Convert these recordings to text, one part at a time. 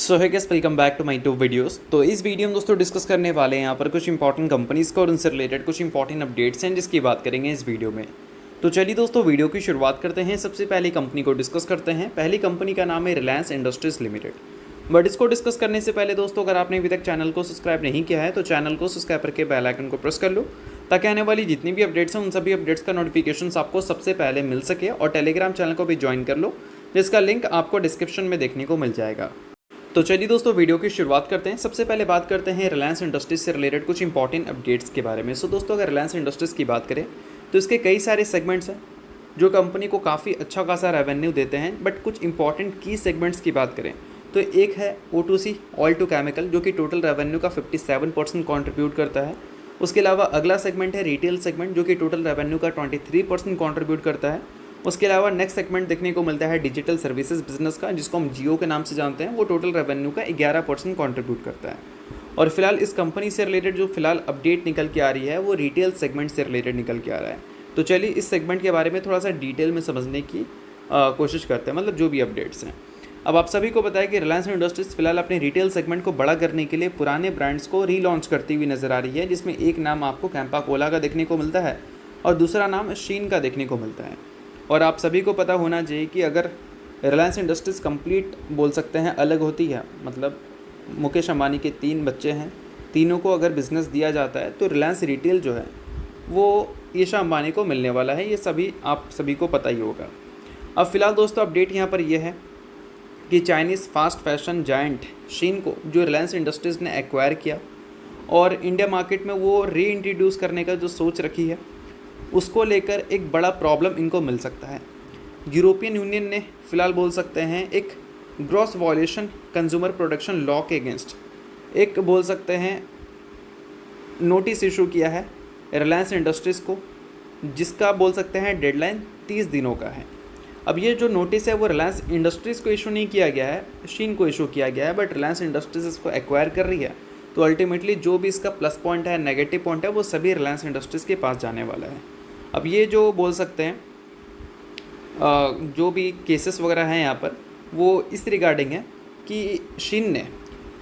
So hi guys welcome back to my to videos. तो इस video में दोस्तों डिस्कस करने वाले हैं यहाँ पर कुछ इंपॉर्टेंट कंपनीज़ का और उनसे रिलेटेड कुछ इंपॉर्टेंट अपडेट्स हैं जिसकी बात करेंगे इस वीडियो में। तो चलिए दोस्तों वीडियो की शुरुआत करते हैं। सबसे पहली कंपनी को डिस्कस करते हैं। पहली कंपनी का नाम है रिलायंस इंडस्ट्रीज़ लिमिटेड। बट इसको डिस्कस करने से पहले दोस्तों अगर आपने अभी तक चैनल को सब्सक्राइब नहीं किया है तो चैनल को सब्सक्राइब करके बेल आइकन को प्रेस कर लो ताकि आने वाली जितनी भी अपडेट्स हैं उन सभी अपडेट्स का नोटिफिकेशन आपको सबसे पहले मिल सके। और टेलीग्राम चैनल को भी ज्वाइन कर लो जिसका लिंक आपको डिस्क्रिप्शन में देखने को मिल जाएगा। तो चलिए दोस्तों वीडियो की शुरुआत करते हैं। सबसे पहले बात करते हैं रिलायंस इंडस्ट्रीज से रिलेटेड कुछ इंपॉर्टेंट अपडेट्स के बारे में। सो दोस्तों अगर रिलायंस इंडस्ट्रीज़ की बात करें तो इसके कई सारे सेगमेंट्स हैं जो कंपनी को काफ़ी अच्छा खासा रेवेन्यू देते हैं। बट कुछ इंपॉर्टेंट की सेगमेंट्स की बात करें तो एक है O2C ऑयल टू केमिकल जो कि टोटल रेवेन्यू का 57% कॉन्ट्रीब्यूट करता है। उसके अलावा अगला सेगमेंट है रिटेल सेगमेंट जो कि टोटल रेवेन्यू का 23% कॉन्ट्रीब्यूट करता है। उसके अलावा नेक्स्ट सेगमेंट देखने को मिलता है डिजिटल सर्विसेज बिजनेस का जिसको हम जियो के नाम से जानते हैं। वो टोटल रेवेन्यू का 11% कॉन्ट्रीब्यूट करता है। और फिलहाल इस कंपनी से रिलेटेड जो फिलहाल अपडेट निकल के आ रही है वो रिटेल सेगमेंट से रिलेटेड निकल के आ रहा है। तो चलिए इस सेगमेंट के बारे में थोड़ा सा डिटेल में समझने की कोशिश करते हैं, मतलब जो भी अपडेट्स हैं। अब आप सभी को पता है कि रिलायंस इंडस्ट्रीज़ फिलहाल अपने रिटेल सेगमेंट को बड़ा करने के लिए पुराने ब्रांड्स को रीलॉन्च करती हुई नजर आ रही है, जिसमें एक नाम आपको कैंपा कोला का देखने को मिलता है और दूसरा नाम शीन का देखने को मिलता है। और आप सभी को पता होना चाहिए कि अगर रिलायंस इंडस्ट्रीज़ कंप्लीट बोल सकते हैं अलग होती है, मतलब मुकेश अंबानी के 3 बच्चे हैं, तीनों को अगर बिज़नेस दिया जाता है तो रिलायंस रिटेल जो है वो ईशा अंबानी को मिलने वाला है। ये सभी आप सभी को पता ही होगा। अब फिलहाल दोस्तों अपडेट यहाँ पर यह है कि चाइनीज़ फास्ट फैशन जायंट शीन को जो रिलायंस इंडस्ट्रीज़ ने एक्वायर किया और इंडिया मार्केट में वो री इंट्रोड्यूस करने का जो सोच रखी है उसको लेकर एक बड़ा प्रॉब्लम इनको मिल सकता है। यूरोपियन यूनियन ने फ़िलहाल बोल सकते हैं एक gross violation consumer protection law के अगेंस्ट एक बोल सकते हैं नोटिस इशू किया है रिलायंस इंडस्ट्रीज़ को, जिसका बोल सकते हैं डेडलाइन 30 दिनों का है। अब ये जो नोटिस है वो रिलायंस इंडस्ट्रीज़ को इशू नहीं किया गया है, शीन को इशू किया गया है, बट रिलायंस इंडस्ट्रीज़ इसको एक्वायर कर रही है। तो अल्टीमेटली जो भी इसका प्लस पॉइंट है, नेगेटिव पॉइंट है, वो सभी रिलायंस इंडस्ट्रीज़ के पास जाने वाला है। अब ये जो बोल सकते हैं जो भी केसेस वगैरह हैं यहाँ पर वो इस रिगार्डिंग है कि शीन ने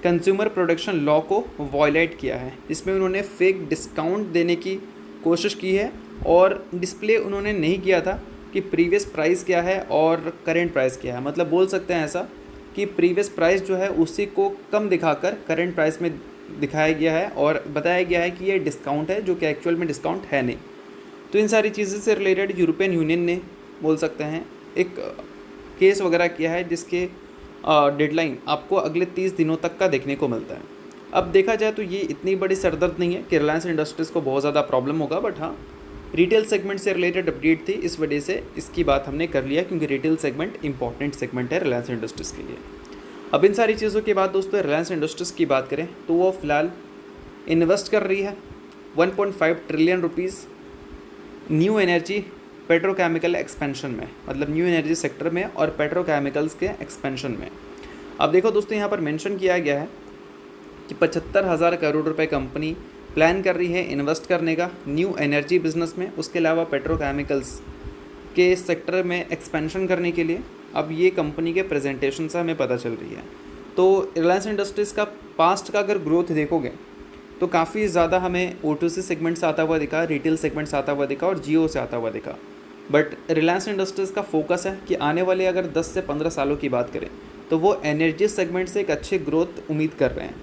कंज्यूमर प्रोटेक्शन लॉ को वॉयलेट किया है, जिसमें उन्होंने फेक डिस्काउंट देने की कोशिश की है और डिस्प्ले उन्होंने नहीं किया था कि प्रीवियस प्राइस क्या है और करेंट प्राइस क्या है। मतलब बोल सकते हैं ऐसा कि प्रीवियस प्राइस जो है उसी को कम दिखाकर करेंट प्राइस में दिखाया गया है और बताया गया है कि ये डिस्काउंट है, जो कि एक्चुअल में डिस्काउंट है नहीं। तो इन सारी चीज़ों से रिलेटेड यूरोपियन यूनियन ने बोल सकते हैं एक केस वगैरह किया है जिसके डेडलाइन आपको अगले 30 दिनों तक का देखने को मिलता है। अब देखा जाए तो ये इतनी बड़ी सरदर्द नहीं है कि रिलायंस इंडस्ट्रीज़ को बहुत ज़्यादा प्रॉब्लम होगा, बट हाँ रिटेल सेगमेंट से रिलेटेड अपडेट थी, इस वजह से इसकी बात हमने कर लिया क्योंकि रिटेल सेगमेंट इंपॉर्टेंट सेगमेंट है रिलायंस इंडस्ट्रीज़ के लिए। अब इन सारी चीज़ों के बाद दोस्तों रिलायंस इंडस्ट्रीज़ की बात करें तो वो फ़िलहाल इन्वेस्ट कर रही है 1.5 trillion rupees new energy petrochemical expansion में, मतलब न्यू एनर्जी सेक्टर में और पेट्रोकेमिकल्स के एक्सपेंशन में। अब देखो दोस्तों यहाँ पर मेंशन किया गया है कि 75,000 करोड़ रुपए कंपनी प्लान कर रही है इन्वेस्ट करने का न्यू एनर्जी बिजनेस में, उसके अलावा पेट्रोकेमिकल्स के सेक्टर में एक्सपेंशन करने के लिए। अब ये कंपनी के प्रेजेंटेशन से हमें पता चल रही है। तो रिलायंस इंडस्ट्रीज़ का पास्ट का अगर ग्रोथ देखोगे तो काफ़ी ज़्यादा हमें O2C सेगमेंट से आता हुआ दिखा, रिटेल सेगमेंट से आता हुआ दिखा और जियो से आता हुआ दिखा। बट रिलायंस इंडस्ट्रीज़ का फोकस है कि आने वाले अगर 10 से 15 सालों की बात करें तो वो एनर्जी सेगमेंट से एक अच्छी ग्रोथ उम्मीद कर रहे हैं।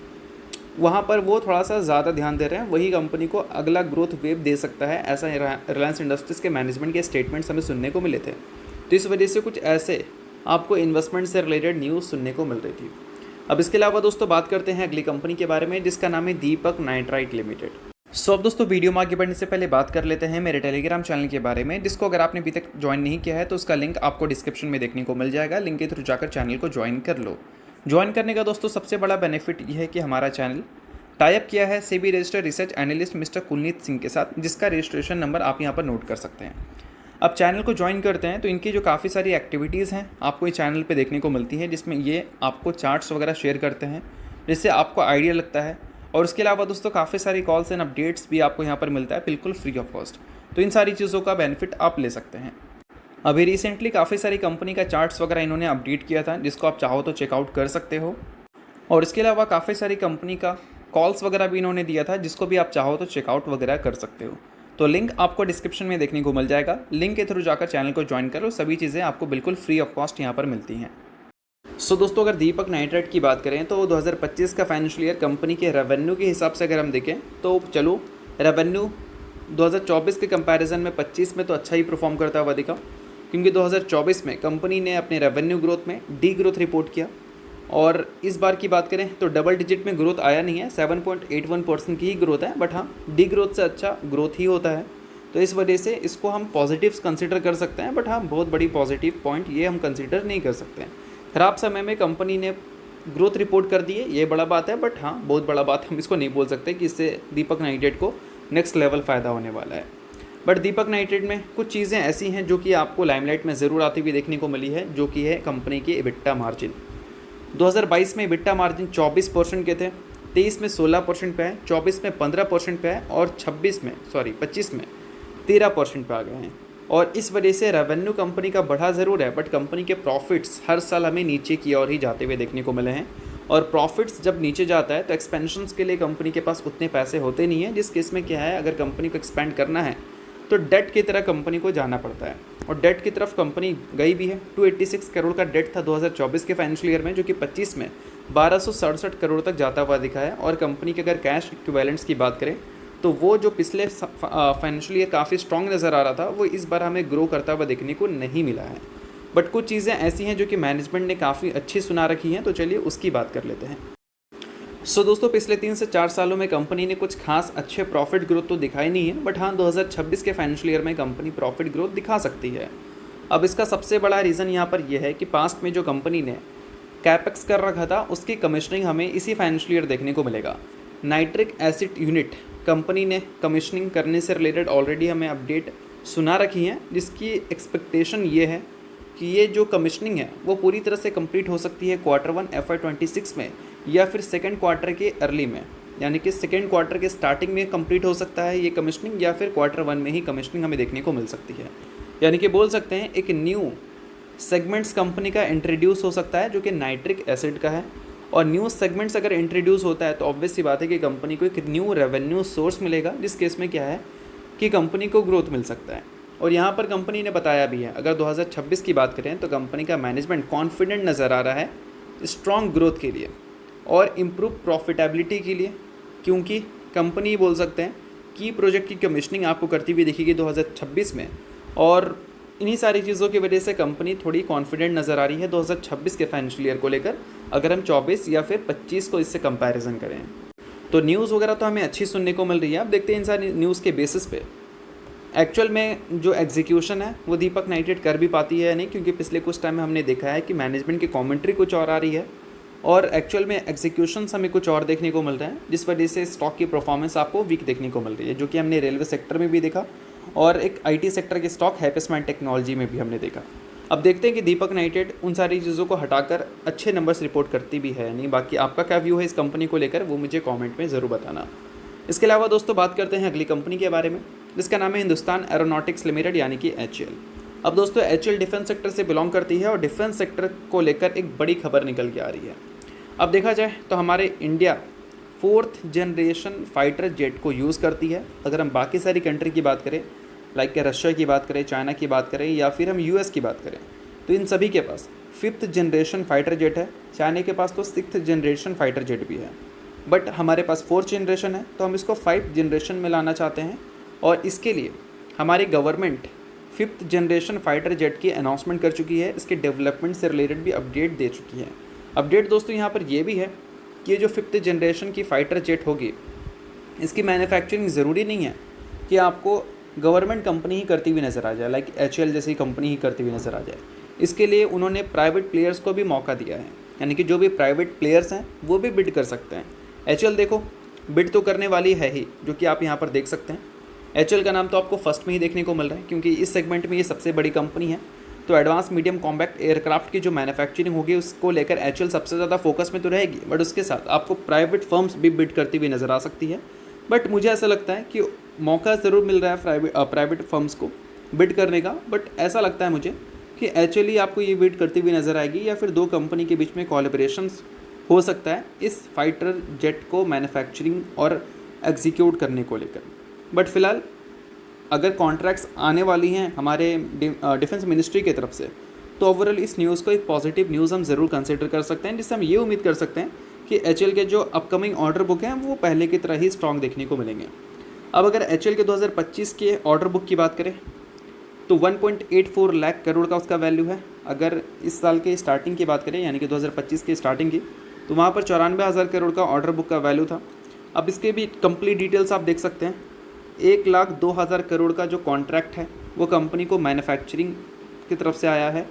वहाँ पर वो थोड़ा सा ज़्यादा ध्यान दे रहे हैं, वही कंपनी को अगला ग्रोथ वेव दे सकता है, ऐसा रिलायंस इंडस्ट्रीज़ के मैनेजमेंट के स्टेटमेंट्स हमें सुनने को मिले थे। तो इस वजह से कुछ ऐसे आपको इन्वेस्टमेंट से रिलेटेड न्यूज़ सुनने को मिल रही थी। अब इसके अलावा दोस्तों बात करते हैं अगली कंपनी के बारे में जिसका नाम है दीपक नाइट्राइट लिमिटेड। सो अब दोस्तों वीडियो में आगे बढ़ने से पहले बात कर लेते हैं मेरे टेलीग्राम चैनल के बारे में, जिसको अगर आपने अभी तक ज्वाइन नहीं किया है तो उसका लिंक आपको डिस्क्रिप्शन में देखने को मिल जाएगा। लिंक के थ्रू जाकर चैनल को ज्वाइन कर लो। ज्वाइन करने का दोस्तों सबसे बड़ा बेनिफिट ये है कि हमारा चैनल टाइप किया है SEBI registered research analyst mister Kulneet Singh के साथ, जिसका रजिस्ट्रेशन नंबर आप यहाँ पर नोट कर सकते हैं। अब चैनल को ज्वाइन करते हैं तो इनकी जो काफ़ी सारी एक्टिविटीज़ हैं आपको इस चैनल पे देखने को मिलती है, जिसमें ये आपको चार्ट्स वगैरह शेयर करते हैं जिससे आपको आइडिया लगता है। और उसके अलावा दोस्तों काफ़ी सारी कॉल्स एंड अपडेट्स भी आपको यहाँ पर मिलता है बिल्कुल फ्री ऑफ कॉस्ट। तो इन सारी चीज़ों का बेनिफिट आप ले सकते हैं। अभी रिसेंटली काफ़ी सारी कंपनी का चार्ट्स वगैरह इन्होंने अपडेट किया था, जिसको आप चाहो तो चेकआउट कर सकते हो। और इसके अलावा काफ़ी सारी कंपनी का कॉल्स वगैरह भी इन्होंने दिया था, जिसको भी आप चाहो तो चेकआउट वगैरह कर सकते हो। तो लिंक आपको डिस्क्रिप्शन में देखने को मिल जाएगा। लिंक के थ्रू जाकर चैनल को ज्वाइन करो, सभी चीज़ें आपको बिल्कुल फ्री ऑफ कॉस्ट यहाँ पर मिलती हैं। सो दोस्तों, अगर दीपक नाइट्राइट की बात करें तो 2025 का फाइनेंशियल ईयर कंपनी के रेवेन्यू के हिसाब से अगर हम देखें तो चलो रेवेन्यू 2024 के कंपैरिजन में 25 में तो अच्छा ही परफॉर्म करता हुआ दिखा, क्योंकि 2024 में कंपनी ने अपने रेवेन्यू ग्रोथ में डी ग्रोथ रिपोर्ट किया। और इस बार की बात करें तो डबल डिजिट में ग्रोथ आया नहीं है, 7.81% की ही ग्रोथ है, बट हाँ डी ग्रोथ से अच्छा ग्रोथ ही होता है। तो इस वजह से इसको हम पॉजिटिव्स कंसिडर कर सकते हैं, बट हाँ बहुत बड़ी पॉजिटिव पॉइंट ये हम कंसिडर नहीं कर सकते हैं। ख़राब समय में कंपनी ने ग्रोथ रिपोर्ट कर दी है, ये बड़ा बात है, बट हाँ बहुत बड़ा बात हम इसको नहीं बोल सकते कि इससे दीपक नाइट्राइट को नेक्स्ट लेवल फ़ायदा होने वाला है। बट दीपक नाइट्राइट में कुछ चीज़ें ऐसी हैं जो कि आपको लाइमलाइट में ज़रूर आती हुई देखने को मिली है, जो कि है कंपनी की एबिटा मार्जिन। 2022 में एबिटा मार्जिन 24% के थे, 23 में 16% पे है, 24 में 15% पे है और 25 में 13% पे आ गए हैं। और इस वजह से रेवेन्यू कंपनी का बढ़ा ज़रूर है, बट कंपनी के प्रॉफिट्स हर साल हमें नीचे की ओर ही जाते हुए देखने को मिले हैं। और प्रॉफिट्स जब नीचे जाता है तो एक्सपेंशंस के लिए कंपनी के पास उतने पैसे होते नहीं हैं, जिस केस में क्या है, अगर कंपनी को एक्सपेंड करना है तो डेट की तरह कंपनी को जाना पड़ता है। और डेट की तरफ कंपनी गई भी है। 286 करोड़ का डेट था 2024 के फाइनेंशियल ईयर में, जो कि 25 में 1267 करोड़ तक जाता हुआ दिखा है। और कंपनी के अगर कैश इक्विवेलेंट्स की बात करें तो वो जो पिछले फाइनेंशियल ईयर काफ़ी स्ट्रॉन्ग नज़र आ रहा था, वो इस बार हमें ग्रो करता हुआ देखने को नहीं मिला है। बट कुछ चीज़ें ऐसी हैं जो कि मैनेजमेंट ने काफ़ी अच्छी सुना रखी हैं, तो चलिए उसकी बात कर लेते हैं। सो दोस्तों, पिछले 3 से 4 सालों में कंपनी ने कुछ खास अच्छे प्रॉफिट ग्रोथ तो दिखाई नहीं है, बट हाँ 2026 के फाइनेंशियल ईयर में कंपनी प्रॉफिट ग्रोथ दिखा सकती है। अब इसका सबसे बड़ा रीज़न यहाँ पर यह है कि पास्ट में जो कंपनी ने कैपेक्स कर रखा था उसकी कमिश्निंग हमें इसी फाइनेंशियल ईयर देखने को मिलेगा। नाइट्रिक एसिड यूनिट कंपनी ने कमिश्निंग करने से रिलेटेड ऑलरेडी हमें अपडेट सुना रखी है, जिसकी एक्सपेक्टेशन ये है कि ये जो कमिश्निंग है वो पूरी तरह से कंप्लीट हो सकती है Q1 FY26 में, या फिर सेकेंड क्वार्टर के अर्ली में, यानी कि सेकेंड क्वार्टर के स्टार्टिंग में कंप्लीट हो सकता है ये कमिश्निंग, या फिर Q1 में ही कमिश्निंग हमें देखने को मिल सकती है। यानी कि बोल सकते हैं एक न्यू सेगमेंट्स कंपनी का इंट्रोड्यूस हो सकता है जो कि नाइट्रिक एसिड का है। और न्यू सेगमेंट्स अगर इंट्रोड्यूस होता है तो ऑब्वियस सी बात है कि कंपनी को एक न्यू रेवेन्यू सोर्स मिलेगा, जिस केस में क्या है कि कंपनी को ग्रोथ मिल सकता है। और यहाँ पर कंपनी ने बताया भी है, अगर 2026 की बात करें तो कंपनी का मैनेजमेंट कॉन्फिडेंट नज़र आ रहा है स्ट्रॉन्ग ग्रोथ के लिए और इम्प्रूव प्रॉफिटेबिलिटी के लिए, क्योंकि कंपनी बोल सकते हैं कि प्रोजेक्ट की कमिश्निंग आपको करती हुई दिखेगी 2026 में। और इन्हीं सारी चीज़ों की वजह से कंपनी थोड़ी कॉन्फिडेंट नज़र आ रही है 2026 के फाइनेंशियल ईयर को लेकर, अगर हम 24 या फिर 25 को इससे कंपैरिजन करें। तो न्यूज़ वगैरह तो हमें अच्छी सुनने को मिल रही है। अब देखते हैं इन सारी न्यूज़ के बेसिस पे एक्चुअल में जो एग्जीक्यूशन है वो दीपक नाइट्राइट कर भी पाती है या नहीं, क्योंकि पिछले कुछ टाइम में हमने देखा है कि मैनेजमेंट की कमेंट्री कुछ और आ रही है और एक्चुअल में एग्जीक्यूशंस हमें कुछ और देखने को मिल रहे हैं, जिस वजह से स्टॉक की परफॉर्मेंस आपको वीक देखने को मिल रही है, जो कि हमने रेलवे सेक्टर में भी देखा और एक IT सेक्टर के स्टॉक हैप्पीस्मार्ट टेक्नोलॉजी में भी हमने देखा। अब देखते हैं कि दीपक नाइट्राइट उन सारी चीज़ों को हटाकर अच्छे नंबर्स रिपोर्ट करती भी है या नहीं। बाकी आपका क्या व्यू है इस कंपनी को लेकर, वो मुझे कमेंट में ज़रूर बताना। इसके अलावा दोस्तों बात करते हैं अगली कंपनी के बारे में, जिसका नाम है हिंदुस्तान एरोनॉटिक्स लिमिटेड यानी कि HAL। अब दोस्तों HAL डिफेंस सेक्टर से बिलोंग करती है और डिफेंस सेक्टर को लेकर एक बड़ी खबर निकल के आ रही है। अब देखा जाए तो हमारे India 4th generation fighter jet को यूज़ करती है। अगर हम बाकी सारी कंट्री की बात करें, लाइक रशिया की बात करें, चाइना की बात करें या फिर हम US की बात करें, तो इन सभी के पास 5th जनरेशन फाइटर जेट है। चाइना के पास तो 6th जनरेशन फाइटर जेट भी है, बट हमारे पास 4th जनरेशन है, तो हम इसको 5th जनरेशन में लाना चाहते हैं। और इसके लिए हमारी government 5th generation fighter jet की अनाउंसमेंट कर चुकी है, इसके डेवलपमेंट से रिलेटेड भी अपडेट दे चुकी है। अपडेट दोस्तों यहाँ पर ये भी है कि ये जो 5th जनरेशन की फ़ाइटर जेट होगी, इसकी मैन्युफैक्चरिंग ज़रूरी नहीं है कि आपको गवर्नमेंट कंपनी ही करती हुई नज़र आ जाए, लाइक HAL जैसी कंपनी ही करती हुई नज़र आ जाए। इसके लिए उन्होंने प्राइवेट प्लेयर्स को भी मौका दिया है, यानी कि जो भी प्राइवेट प्लेयर्स हैं वो भी बिड कर सकते हैं। HAL देखो बिड तो करने वाली है ही, जो कि आप यहाँ पर देख सकते हैं। HAL का नाम तो आपको फर्स्ट में ही देखने को मिल रहा है, क्योंकि इस सेगमेंट में ये सबसे बड़ी कंपनी है। तो एडवांस मीडियम कॉम्पैक्ट एयरक्राफ्ट की जो मैन्युफैक्चरिंग होगी उसको लेकर HAL सबसे ज़्यादा फोकस में तो रहेगी, बट उसके साथ आपको प्राइवेट फर्म्स भी बिड करती हुई नज़र आ सकती है। बट मुझे ऐसा लगता है कि मौका ज़रूर मिल रहा है प्राइवेट फर्म्स को बिड करने का, बट ऐसा लगता है मुझे कि HAL ही आपको ये बिड करती हुई नज़र आएगी, या फिर दो कंपनी के बीच में कोलैबोरेशंस हो सकता है इस फाइटर जेट को मैन्युफैक्चरिंग और एग्जीक्यूट करने को लेकर। बट फिलहाल अगर कॉन्ट्रैक्ट्स आने वाली हैं हमारे डिफेंस मिनिस्ट्री की तरफ से, तो ओवरऑल इस न्यूज़ को एक पॉजिटिव न्यूज़ हम ज़रूर कंसिडर कर सकते हैं, जिससे हम ये उम्मीद कर सकते हैं कि एचएल के जो अपकमिंग ऑर्डर बुक हैं वो पहले की तरह ही स्ट्रॉन्ग देखने को मिलेंगे। अब अगर एचएल के 2025 के ऑर्डर बुक की बात करें तो 1.84 लाख करोड़ का उसका वैल्यू है। अगर इस साल के स्टार्टिंग की बात करें यानी कि 2025 की स्टार्टिंग की, तो वहाँ पर 94,000 करोड़ का ऑर्डर बुक का वैल्यू था। अब इसके भी कंप्लीट डिटेल्स आप देख सकते हैं। 1,02,000 करोड़ का जो कॉन्ट्रैक्ट है वो कंपनी को मैन्युफैक्चरिंग की तरफ से आया है,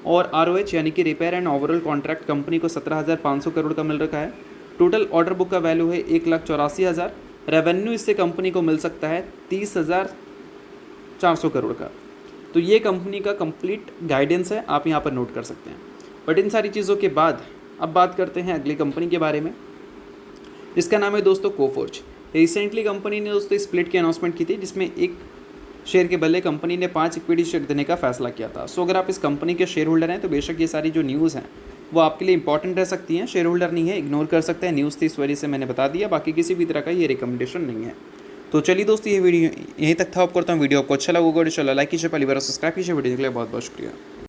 और ROH यानी कि repair and overall contract company को 17,500 करोड़ का मिल रखा है। टोटल ऑर्डर बुक का वैल्यू है 1,84,000। रेवेन्यू इससे कंपनी को मिल सकता है 30,400 करोड़ का। तो ये कंपनी का कंप्लीट गाइडेंस है, आप यहाँ पर नोट कर सकते हैं। बट इन सारी चीज़ों के बाद अब बात करते हैं अगली कंपनी के बारे में, जिसका नाम है दोस्तों कोफोर्ज। रिसेंटली कंपनी ने दोस्तों स्प्लिट की अनाउंसमेंट की थी, जिसमें एक शेयर के बदले कंपनी ने 5 इक्विटी शेयर देने का फैसला किया था। सो अगर आप इस कंपनी के शेयर होल्डर हैं तो बेशक ये सारी जो न्यूज़ हैं वो आपके लिए इंपॉर्टेंट रह सकती हैं। शेयर होल्डर नहीं है इग्नोर कर सकते हैं, न्यूज़ थी इस वजह से मैंने बता दिया, बाकी किसी भी तरह का ये रिकमेंडेशन नहीं है। तो चलिए दोस्तों ये वीडियो यहीं तक था। आप करता हूँ वीडियो आपको अच्छा लगा होगा, इंशाल्लाह लाइक कीजिए, पहली बार सब्सक्राइब कीजिए। वीडियो के लिए बहुत बहुत शुक्रिया।